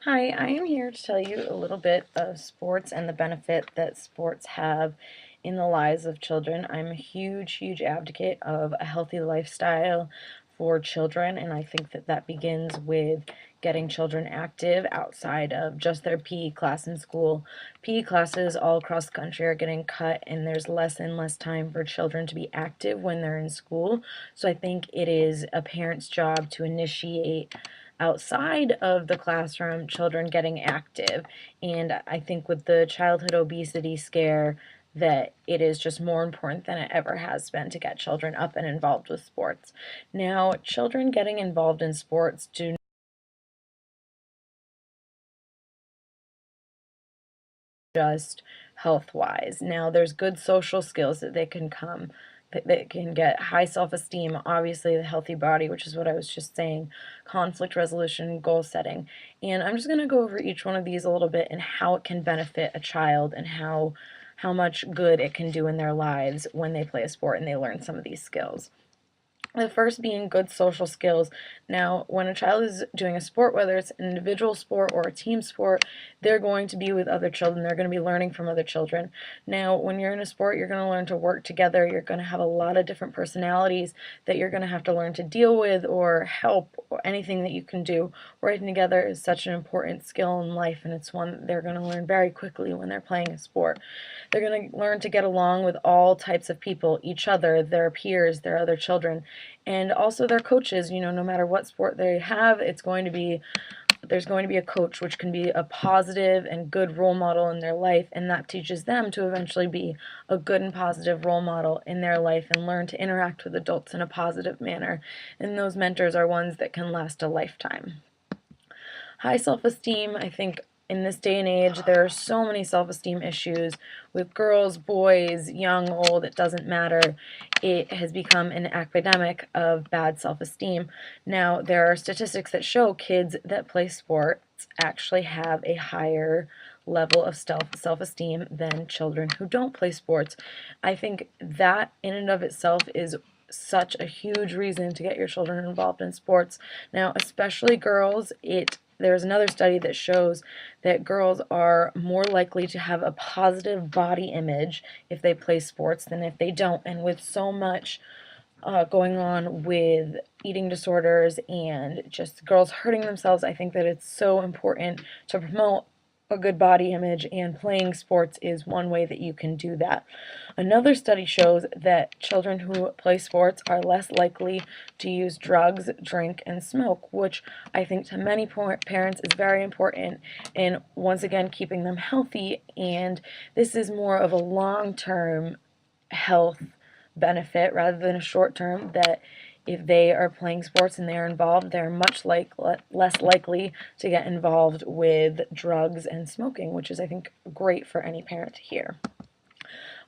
Hi, I am here to tell you a little bit of sports and the benefit that sports have in the lives of children. I'm a huge advocate of a healthy lifestyle for children, and I think that that begins with getting children active outside of just their PE class in school. PE classes all across the country are getting cut, and there's less and less time for children to be active when they're in school. So I think it is a parent's job to initiate outside of the classroom children getting active. And I think with the childhood obesity scare, that it is just more important than it ever has been to get children up and involved with sports. Now, children getting involved in sports do just health wise. Now, there's good social skills that they can come, that they can get high self esteem, obviously, the healthy body, which is what I was just saying, conflict resolution, goal setting. And I'm just going to go over each one of these a little bit and how it can benefit a child and how much good it can do in their lives when they play a sport and they learn some of these skills. The first being good social skills. Now, when a child is doing a sport, whether it's an individual sport or a team sport, they're going to be with other children. They're going to be learning from other children. Now, when you're in a sport, you're going to learn to work together. You're going to have a lot of different personalities that you're going to have to learn to deal with or help, or anything that you can do. Working together is such an important skill in life, and it's one that they're going to learn very quickly when they're playing a sport. They're going to learn to get along with all types of people, each other, their peers, their other children, and also their coaches. No matter what sport they have, there's going to be a coach, which can be a positive and good role model in their life, and that teaches them to eventually be a good and positive role model in their life and learn to interact with adults in a positive manner. And those mentors are ones that can last a lifetime. High self-esteem, I think in this day and age, there are so many self-esteem issues with girls, boys, young, old, it doesn't matter. It has become an epidemic of bad self-esteem. Now, there are statistics that show kids that play sports actually have a higher level of self-esteem than children who don't play sports. I think that in and of itself is such a huge reason to get your children involved in sports. Now, especially girls, there's another study that shows that girls are more likely to have a positive body image if they play sports than if they don't. And with so much going on with eating disorders and just girls hurting themselves, I think that it's so important to promote a good body image, and playing sports is one way that you can do that. Another study shows that children who play sports are less likely to use drugs, drink, and smoke, which I think to many parents is very important in, once again, keeping them healthy. And this is more of a long-term health benefit rather than a short term, that if they are playing sports and they are involved, they're much less likely to get involved with drugs and smoking, which is, I think, great for any parent to hear.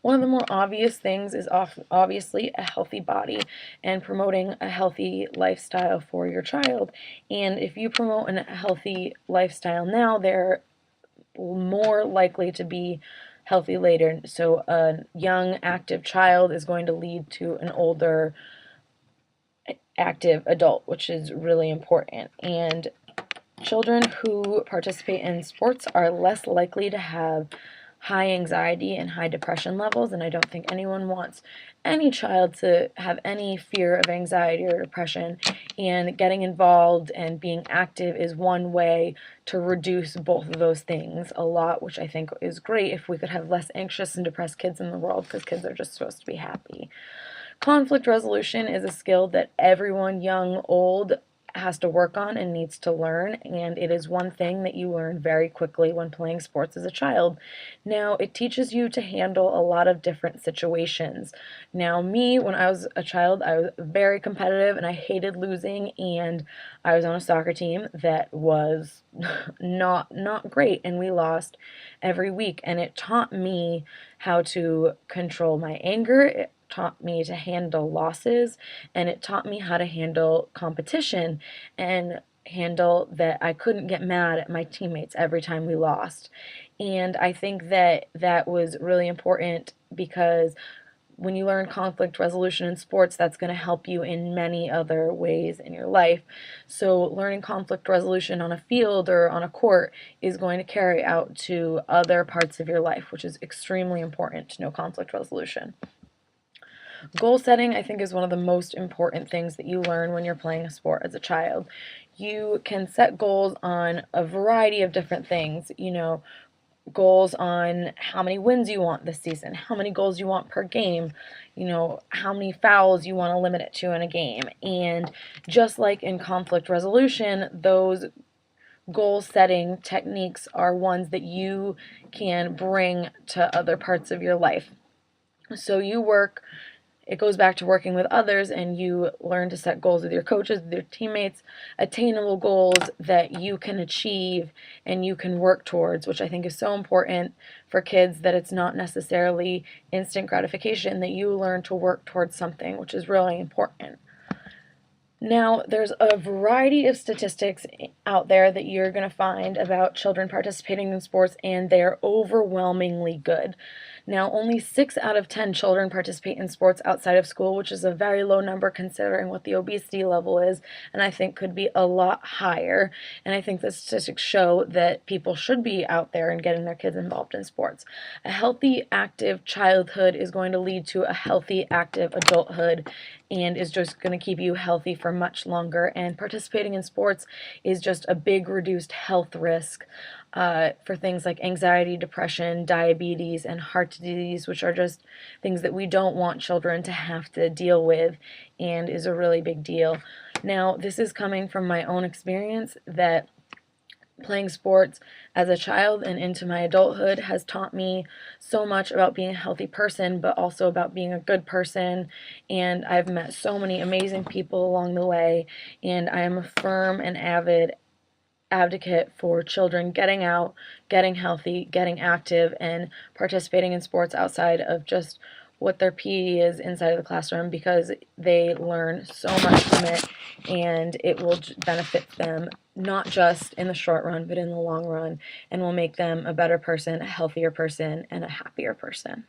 One of the more obvious things is obviously a healthy body and promoting a healthy lifestyle for your child. And if you promote a healthy lifestyle now, they're more likely to be healthy later. So a young, active child is going to lead to an older, active adult, which is really important. And children who participate in sports are less likely to have high anxiety and high depression levels, and I don't think anyone wants any child to have any fear of anxiety or depression, and getting involved and being active is one way to reduce both of those things a lot, which I think is great if we could have less anxious and depressed kids in the world, because kids are just supposed to be happy. Conflict resolution is a skill that everyone, young, old, has to work on and needs to learn, and it is one thing that you learn very quickly when playing sports as a child. Now, it teaches you to handle a lot of different situations. Now, me, when I was a child, I was very competitive and I hated losing, and I was on a soccer team that was not great, and we lost every week, and it taught me how to control my anger. It taught me to handle losses, and it taught me how to handle competition and handle that I couldn't get mad at my teammates every time we lost. And I think that that was really important, because when you learn conflict resolution in sports, that's going to help you in many other ways in your life. So learning conflict resolution on a field or on a court is going to carry out to other parts of your life, which is extremely important to know conflict resolution. Goal setting, I think, is one of the most important things that you learn when you're playing a sport as a child. You can set goals on a variety of different things, goals on how many wins you want this season, how many goals you want per game, how many fouls you want to limit it to in a game. And just like in conflict resolution, those goal setting techniques are ones that you can bring to other parts of your life. So it goes back to working with others, and you learn to set goals with your coaches, with your teammates, attainable goals that you can achieve and you can work towards, which I think is so important for kids, that it's not necessarily instant gratification, that you learn to work towards something, which is really important. Now, there's a variety of statistics out there that you're going to find about children participating in sports, and they're overwhelmingly good. Now, only 6 out of 10 children participate in sports outside of school, which is a very low number considering what the obesity level is, and I think could be a lot higher. And I think the statistics show that people should be out there and getting their kids involved in sports. A healthy, active childhood is going to lead to a healthy, active adulthood, and is just going to keep you healthy for much longer. And participating in sports is just a big reduced health risk for things like anxiety, depression, diabetes, and heart disease, which are just things that we don't want children to have to deal with, and is a really big deal. Now, this is coming from my own experience, that playing sports as a child and into my adulthood has taught me so much about being a healthy person, but also about being a good person. And I've met so many amazing people along the way, and I am a firm and avid advocate for children getting out, getting healthy, getting active, and participating in sports outside of just what their PE is inside of the classroom, because they learn so much from it, and it will benefit them not just in the short run, but in the long run, and will make them a better person, a healthier person, and a happier person.